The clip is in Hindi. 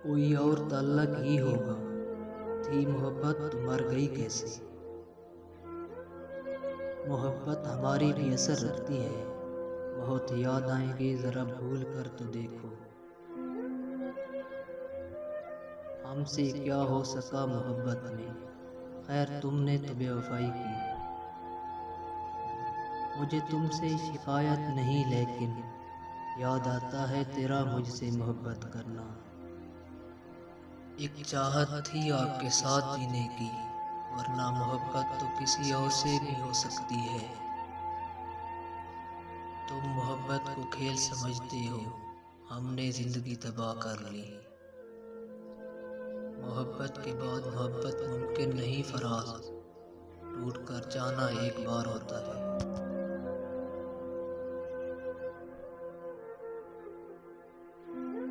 कोई और ताल्लुक ही होगा। थी मोहब्बत तो मर गई कैसे। मोहब्बत हमारी भी असर रखती है। बहुत याद आएंगे ज़रा भूल कर तो देखो। हमसे क्या हो सका मोहब्बत में, खैर तुमने तो बेवफाई की। मुझे तुमसे शिकायत नहीं, लेकिन याद आता है तेरा मुझसे मोहब्बत करना। एक चाहत थी आपके साथ जीने की, वरना मोहब्बत तो किसी और से भी हो सकती है। तुम मोहब्बत को खेल समझते हो, हमने जिंदगी तबाह कर ली। मोहब्बत के बाद मोहब्बत मुमकिन नहीं फराज, टूट कर जाना एक बार होता है।